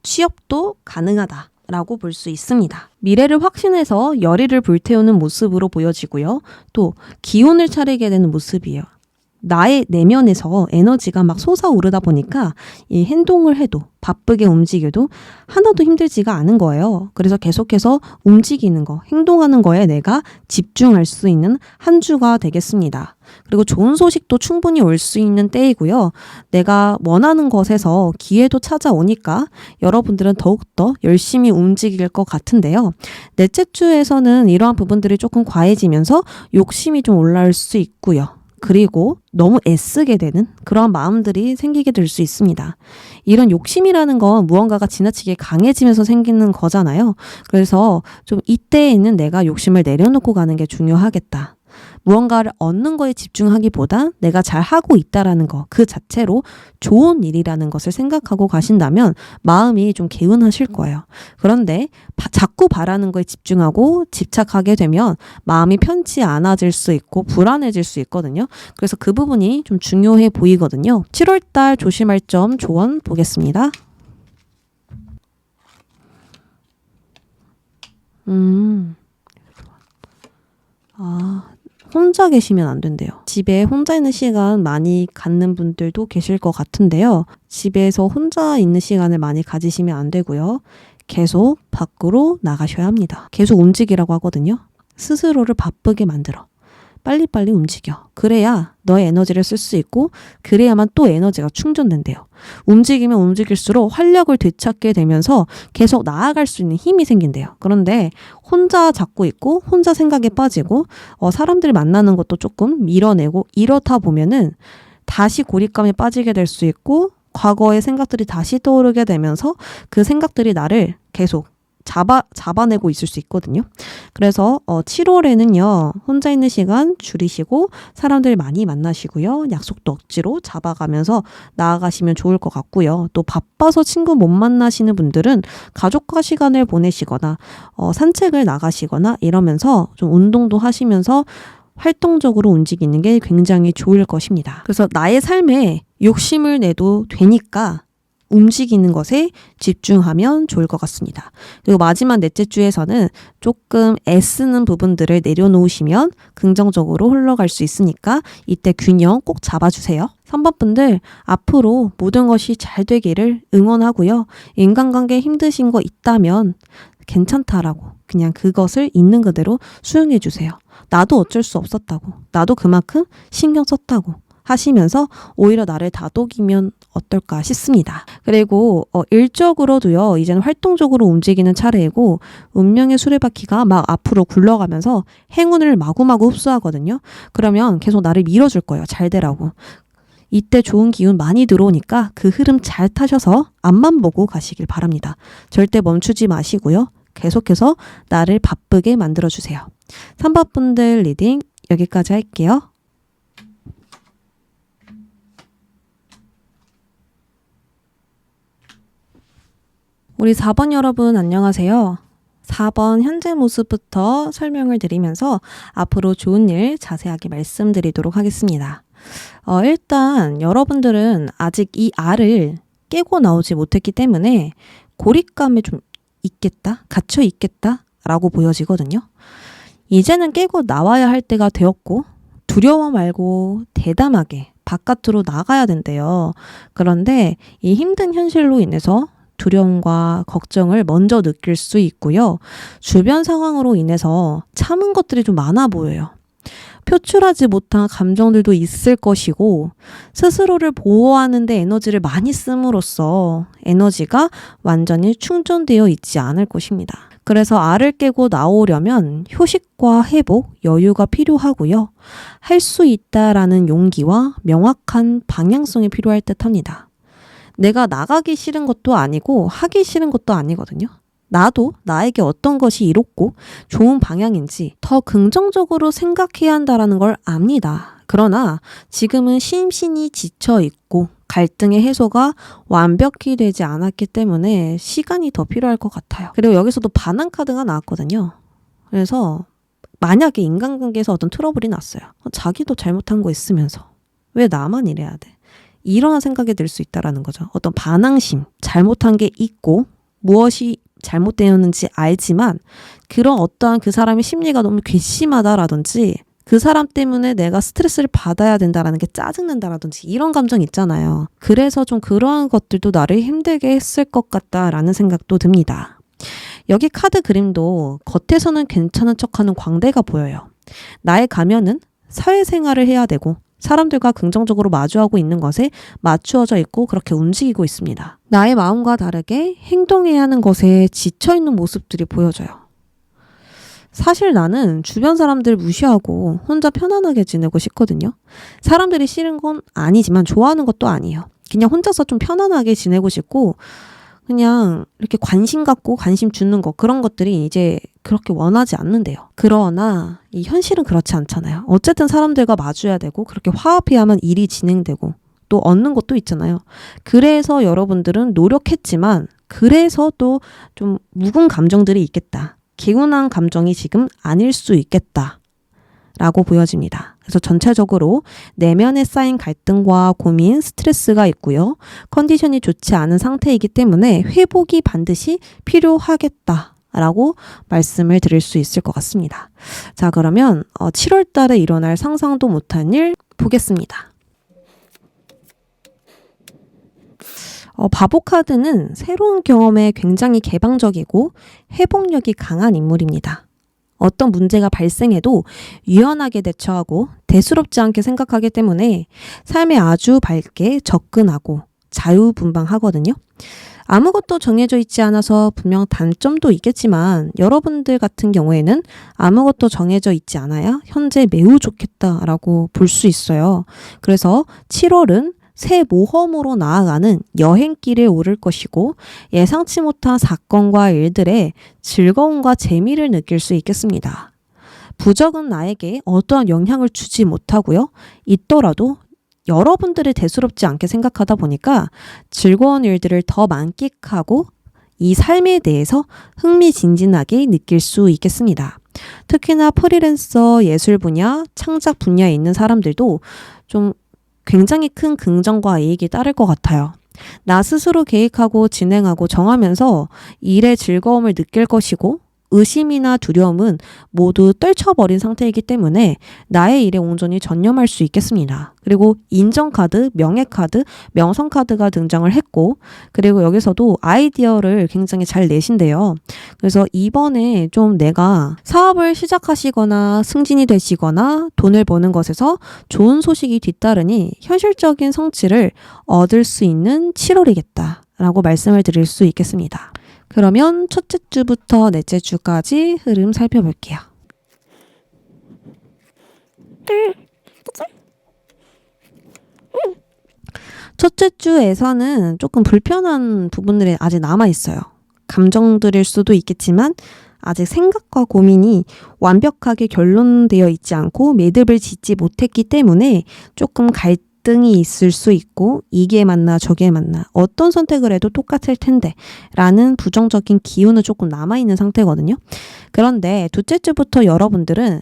취업도 가능하다라고 볼 수 있습니다. 미래를 확신해서 열의를 불태우는 모습으로 보여지고요. 또 기운을 차리게 되는 모습이에요. 나의 내면에서 에너지가 막 솟아오르다 보니까 이 행동을 해도, 바쁘게 움직여도 하나도 힘들지가 않은 거예요. 그래서 계속해서 움직이는 거, 행동하는 거에 내가 집중할 수 있는 한 주가 되겠습니다. 그리고 좋은 소식도 충분히 올 수 있는 때이고요. 내가 원하는 것에서 기회도 찾아오니까 여러분들은 더욱더 열심히 움직일 것 같은데요. 넷째 주에서는 이러한 부분들이 조금 과해지면서 욕심이 좀 올라올 수 있고요. 그리고 너무 애쓰게 되는 그런 마음들이 생기게 될 수 있습니다. 이런 욕심이라는 건 무언가가 지나치게 강해지면서 생기는 거잖아요. 그래서 좀 이때에는 내가 욕심을 내려놓고 가는 게 중요하겠다. 무언가를 얻는 거에 집중하기보다 내가 잘 하고 있다라는 거, 그 자체로 좋은 일이라는 것을 생각하고 가신다면 마음이 좀 개운하실 거예요. 그런데 자꾸 바라는 거에 집중하고 집착하게 되면 마음이 편치 않아질 수 있고 불안해질 수 있거든요. 그래서 그 부분이 좀 중요해 보이거든요. 7월달 조심할 점 조언 보겠습니다. 혼자 계시면 안 된대요. 집에 혼자 있는 시간 많이 갖는 분들도 계실 것 같은데요. 집에서 혼자 있는 시간을 많이 가지시면 안 되고요. 계속 밖으로 나가셔야 합니다. 계속 움직이라고 하거든요. 스스로를 바쁘게 만들어. 빨리빨리 움직여. 그래야 너의 에너지를 쓸 수 있고, 그래야만 또 에너지가 충전된대요. 움직이면 움직일수록 활력을 되찾게 되면서 계속 나아갈 수 있는 힘이 생긴대요. 그런데 혼자 잡고 있고 혼자 생각에 빠지고 사람들 만나는 것도 조금 밀어내고 이렇다 보면은 다시 고립감에 빠지게 될 수 있고, 과거의 생각들이 다시 떠오르게 되면서 그 생각들이 나를 계속 잡아내고 있을 수 있거든요. 그래서 7월에는요, 혼자 있는 시간 줄이시고 사람들 많이 만나시고요. 약속도 억지로 잡아가면서 나아가시면 좋을 것 같고요. 또 바빠서 친구 못 만나시는 분들은 가족과 시간을 보내시거나 산책을 나가시거나 이러면서 좀 운동도 하시면서 활동적으로 움직이는 게 굉장히 좋을 것입니다. 그래서 나의 삶에 욕심을 내도 되니까 움직이는 것에 집중하면 좋을 것 같습니다. 그리고 마지막 넷째 주에서는 조금 애쓰는 부분들을 내려놓으시면 긍정적으로 흘러갈 수 있으니까 이때 균형 꼭 잡아주세요. 3번 분들 앞으로 모든 것이 잘 되기를 응원하고요. 인간관계 힘드신 거 있다면 괜찮다라고 그냥 그것을 있는 그대로 수용해 주세요. 나도 어쩔 수 없었다고. 나도 그만큼 신경 썼다고. 하시면서 오히려 나를 다독이면 어떨까 싶습니다. 그리고 일적으로도요. 이제는 활동적으로 움직이는 차례이고 운명의 수레바퀴가 막 앞으로 굴러가면서 행운을 마구마구 흡수하거든요. 그러면 계속 나를 밀어줄 거예요. 잘 되라고. 이때 좋은 기운 많이 들어오니까 그 흐름 잘 타셔서 앞만 보고 가시길 바랍니다. 절대 멈추지 마시고요. 계속해서 나를 바쁘게 만들어주세요. 3번 분들 리딩 여기까지 할게요. 우리 4번 여러분 안녕하세요. 4번 현재 모습부터 설명을 드리면서 앞으로 좋은 일 자세하게 말씀드리도록 하겠습니다. 일단 여러분들은 아직 이 알을 깨고 나오지 못했기 때문에 고립감에 좀 있겠다, 갇혀 있겠다 라고 보여지거든요. 이제는 깨고 나와야 할 때가 되었고 두려워 말고 대담하게 바깥으로 나가야 된대요. 그런데 이 힘든 현실로 인해서 두려움과 걱정을 먼저 느낄 수 있고요. 주변 상황으로 인해서 참은 것들이 좀 많아 보여요. 표출하지 못한 감정들도 있을 것이고 스스로를 보호하는 데 에너지를 많이 씀으로써 에너지가 완전히 충전되어 있지 않을 것입니다. 그래서 알을 깨고 나오려면 휴식과 회복, 여유가 필요하고요. 할 수 있다라는 용기와 명확한 방향성이 필요할 듯합니다. 내가 나가기 싫은 것도 아니고 하기 싫은 것도 아니거든요. 나도 나에게 어떤 것이 이롭고 좋은 방향인지 더 긍정적으로 생각해야 한다는 걸 압니다. 그러나 지금은 심신이 지쳐 있고 갈등의 해소가 완벽히 되지 않았기 때문에 시간이 더 필요할 것 같아요. 그리고 여기서도 반항 카드가 나왔거든요. 그래서 만약에 인간관계에서 어떤 트러블이 났어요. 자기도 잘못한 거 있으면서 왜 나만 이래야 돼? 이런 생각이 들 수 있다라는 거죠. 어떤 반항심, 잘못한 게 있고 무엇이 잘못되었는지 알지만 그런 어떠한 그 사람의 심리가 너무 괘씸하다라든지 그 사람 때문에 내가 스트레스를 받아야 된다라는 게 짜증난다라든지 이런 감정 있잖아요. 그래서 좀 그러한 것들도 나를 힘들게 했을 것 같다라는 생각도 듭니다. 여기 카드 그림도 겉에서는 괜찮은 척하는 광대가 보여요. 나의 가면은 사회생활을 해야 되고 사람들과 긍정적으로 마주하고 있는 것에 맞추어져 있고 그렇게 움직이고 있습니다. 나의 마음과 다르게 행동해야 하는 것에 지쳐있는 모습들이 보여져요. 사실 나는 주변 사람들 무시하고 혼자 편안하게 지내고 싶거든요. 사람들이 싫은 건 아니지만 좋아하는 것도 아니에요. 그냥 혼자서 좀 편안하게 지내고 싶고 그냥 이렇게 관심 갖고 관심 주는 거 그런 것들이 이제 그렇게 원하지 않는데요. 그러나 이 현실은 그렇지 않잖아요. 어쨌든 사람들과 마주해야 되고 그렇게 화합해야만 일이 진행되고 또 얻는 것도 있잖아요. 그래서 여러분들은 노력했지만 그래서 또 좀 묵은 감정들이 있겠다. 개운한 감정이 지금 아닐 수 있겠다. 라고 보여집니다. 그래서 전체적으로 내면에 쌓인 갈등과 고민, 스트레스가 있고요. 컨디션이 좋지 않은 상태이기 때문에 회복이 반드시 필요하겠다. 라고 말씀을 드릴 수 있을 것 같습니다. 자, 그러면 7월 달에 일어날 상상도 못한 일 보겠습니다. 바보 카드는 새로운 경험에 굉장히 개방적이고 회복력이 강한 인물입니다. 어떤 문제가 발생해도 유연하게 대처하고 대수롭지 않게 생각하기 때문에 삶에 아주 밝게 접근하고 자유분방하거든요. 아무것도 정해져 있지 않아서 분명 단점도 있겠지만 여러분들 같은 경우에는 아무것도 정해져 있지 않아야 현재 매우 좋겠다라고 볼 수 있어요. 그래서 7월은 새 모험으로 나아가는 여행길에 오를 것이고 예상치 못한 사건과 일들에 즐거움과 재미를 느낄 수 있겠습니다. 부적은 나에게 어떠한 영향을 주지 못하고요. 있더라도 여러분들이 대수롭지 않게 생각하다 보니까 즐거운 일들을 더 만끽하고 이 삶에 대해서 흥미진진하게 느낄 수 있겠습니다. 특히나 프리랜서, 예술 분야, 창작 분야에 있는 사람들도 좀 굉장히 큰 긍정과 이익이 따를 것 같아요. 나 스스로 계획하고 진행하고 정하면서 일의 즐거움을 느낄 것이고 의심이나 두려움은 모두 떨쳐버린 상태이기 때문에 나의 일에 온전히 전념할 수 있겠습니다. 그리고 인정카드, 명예카드, 명성카드가 등장을 했고 그리고 여기서도 아이디어를 굉장히 잘 내신대요. 그래서 이번에 좀 내가 사업을 시작하시거나 승진이 되시거나 돈을 버는 것에서 좋은 소식이 뒤따르니 현실적인 성취를 얻을 수 있는 7월이겠다 라고 말씀을 드릴 수 있겠습니다. 그러면 첫째 주부터 넷째 주까지 흐름 살펴볼게요. 첫째 주에서는 조금 불편한 부분들이 아직 남아있어요. 감정들일 수도 있겠지만 아직 생각과 고민이 완벽하게 결론되어 있지 않고 매듭을 짓지 못했기 때문에 조금 갈등이 있을 수 있고 이게 맞나 저게 맞나 어떤 선택을 해도 똑같을 텐데 라는 부정적인 기운은 조금 남아있는 상태거든요. 그런데 둘째 주부터 여러분들은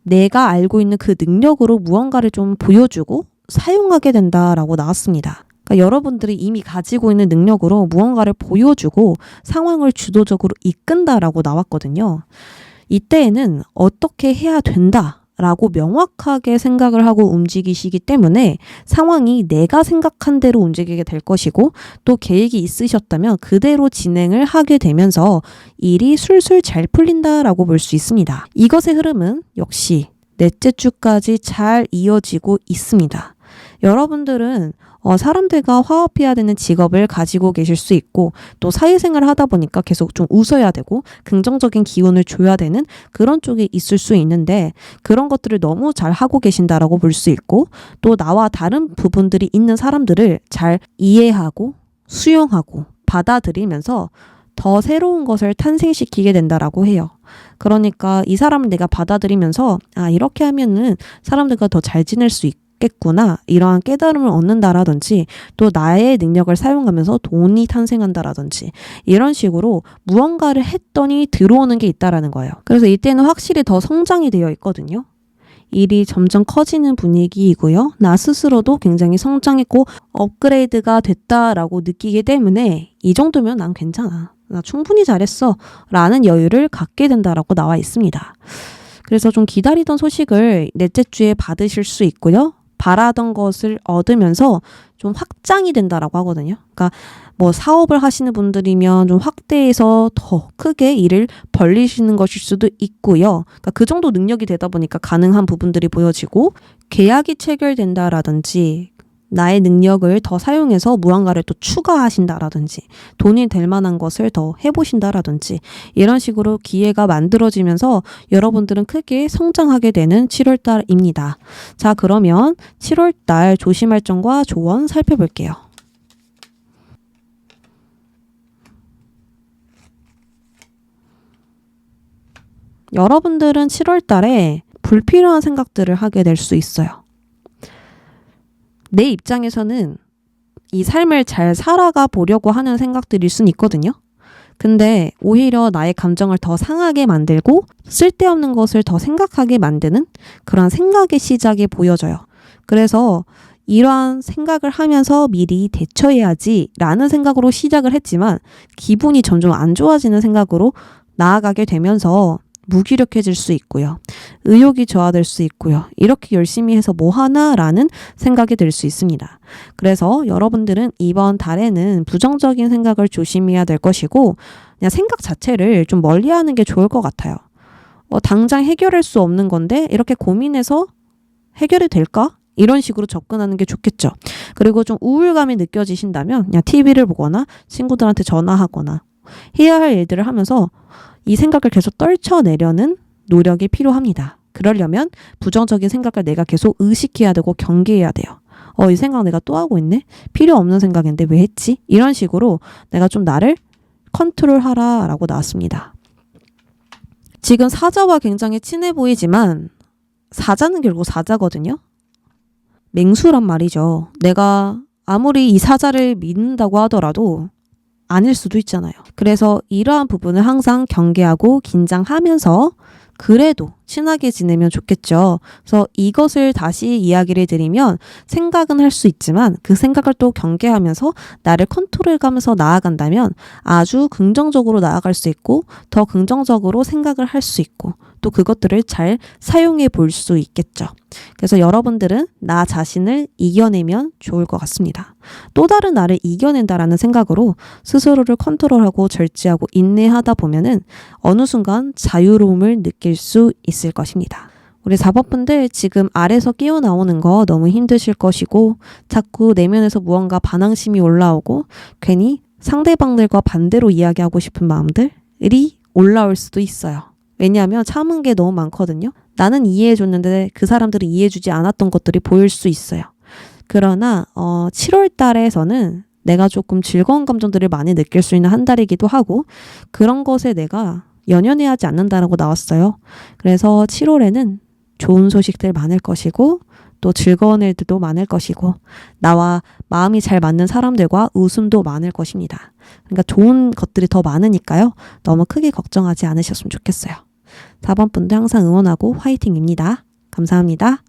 내가 알고 있는 그 능력으로 무언가를 좀 보여주고 사용하게 된다라고 나왔습니다. 그러니까 여러분들이 이미 가지고 있는 능력으로 무언가를 보여주고 상황을 주도적으로 이끈다라고 나왔거든요. 이때에는 어떻게 해야 된다라고 명확하게 생각을 하고 움직이시기 때문에 상황이 내가 생각한 대로 움직이게 될 것이고 또 계획이 있으셨다면 그대로 진행을 하게 되면서 일이 술술 잘 풀린다라고 볼 수 있습니다. 이것의 흐름은 역시 넷째 주까지 잘 이어지고 있습니다. 여러분들은 사람들과 화합해야 되는 직업을 가지고 계실 수 있고 또 사회생활을 하다 보니까 계속 좀 웃어야 되고 긍정적인 기운을 줘야 되는 그런 쪽에 있을 수 있는데 그런 것들을 너무 잘 하고 계신다라고 볼 수 있고 또 나와 다른 부분들이 있는 사람들을 잘 이해하고 수용하고 받아들이면서 더 새로운 것을 탄생시키게 된다라고 해요. 그러니까 이 사람을 내가 받아들이면서 이렇게 하면은 사람들과 더 잘 지낼 수 있겠구나 이러한 깨달음을 얻는다라든지 또 나의 능력을 사용하면서 돈이 탄생한다라든지 이런 식으로 무언가를 했더니 들어오는 게 있다라는 거예요. 그래서 이때는 확실히 더 성장이 되어 있거든요. 일이 점점 커지는 분위기이고요. 나 스스로도 굉장히 성장했고 업그레이드가 됐다라고 느끼기 때문에 이 정도면 난 괜찮아. 나 충분히 잘했어. 라는 여유를 갖게 된다라고 나와 있습니다. 그래서 좀 기다리던 소식을 넷째 주에 받으실 수 있고요. 바라던 것을 얻으면서 좀 확장이 된다라고 하거든요. 그러니까 뭐 사업을 하시는 분들이면 좀 확대해서 더 크게 일을 벌리시는 것일 수도 있고요. 그러니까 그 정도 능력이 되다 보니까 가능한 부분들이 보여지고 계약이 체결된다라든지 나의 능력을 더 사용해서 무언가를 또 추가하신다라든지 돈이 될 만한 것을 더 해보신다라든지 이런 식으로 기회가 만들어지면서 여러분들은 크게 성장하게 되는 7월달입니다. 자, 그러면 7월달 조심할 점과 조언 살펴볼게요. 여러분들은 7월달에 불필요한 생각들을 하게 될 수 있어요. 내 입장에서는 이 삶을 잘 살아가 보려고 하는 생각들일 순 있거든요. 근데 오히려 나의 감정을 더 상하게 만들고 쓸데없는 것을 더 생각하게 만드는 그런 생각의 시작이 보여져요. 그래서 이러한 생각을 하면서 미리 대처해야지 라는 생각으로 시작을 했지만 기분이 점점 안 좋아지는 생각으로 나아가게 되면서 무기력해질 수 있고요. 의욕이 저하될 수 있고요. 이렇게 열심히 해서 뭐 하나라는 생각이 들 수 있습니다. 그래서 여러분들은 이번 달에는 부정적인 생각을 조심해야 될 것이고 그냥 생각 자체를 좀 멀리하는 게 좋을 것 같아요. 당장 해결할 수 없는 건데 이렇게 고민해서 해결이 될까? 이런 식으로 접근하는 게 좋겠죠. 그리고 좀 우울감이 느껴지신다면 그냥 TV를 보거나 친구들한테 전화하거나 해야 할 일들을 하면서 이 생각을 계속 떨쳐내려는 노력이 필요합니다. 그러려면 부정적인 생각을 내가 계속 의식해야 되고 경계해야 돼요. 이 생각 내가 또 하고 있네? 필요 없는 생각인데 왜 했지? 이런 식으로 내가 좀 나를 컨트롤하라 라고 나왔습니다. 지금 사자와 굉장히 친해 보이지만 사자는 결국 사자거든요. 맹수란 말이죠. 내가 아무리 이 사자를 믿는다고 하더라도 아닐 수도 있잖아요. 그래서 이러한 부분을 항상 경계하고 긴장하면서 그래도 친하게 지내면 좋겠죠. 그래서 이것을 다시 이야기를 드리면 생각은 할 수 있지만 그 생각을 또 경계하면서 나를 컨트롤해가면서 나아간다면 아주 긍정적으로 나아갈 수 있고 더 긍정적으로 생각을 할 수 있고 또 그것들을 잘 사용해 볼 수 있겠죠. 그래서 여러분들은 나 자신을 이겨내면 좋을 것 같습니다. 또 다른 나를 이겨낸다라는 생각으로 스스로를 컨트롤하고 절제하고 인내하다 보면은 어느 순간 자유로움을 느낄 수 있을 것입니다. 우리 4번분들 지금 아래서 끼어 나오는 거 너무 힘드실 것이고 자꾸 내면에서 무언가 반항심이 올라오고 괜히 상대방들과 반대로 이야기하고 싶은 마음들이 올라올 수도 있어요. 왜냐하면 참은 게 너무 많거든요. 나는 이해해줬는데 그 사람들이 이해해주지 않았던 것들이 보일 수 있어요. 그러나 7월 달에서는 내가 조금 즐거운 감정들을 많이 느낄 수 있는 한 달이기도 하고 그런 것에 내가 연연해하지 않는다라고 나왔어요. 그래서 7월에는 좋은 소식들 많을 것이고 또 즐거운 일들도 많을 것이고 나와 마음이 잘 맞는 사람들과 웃음도 많을 것입니다. 그러니까 좋은 것들이 더 많으니까요. 너무 크게 걱정하지 않으셨으면 좋겠어요. 4번 분도 항상 응원하고 화이팅입니다. 감사합니다.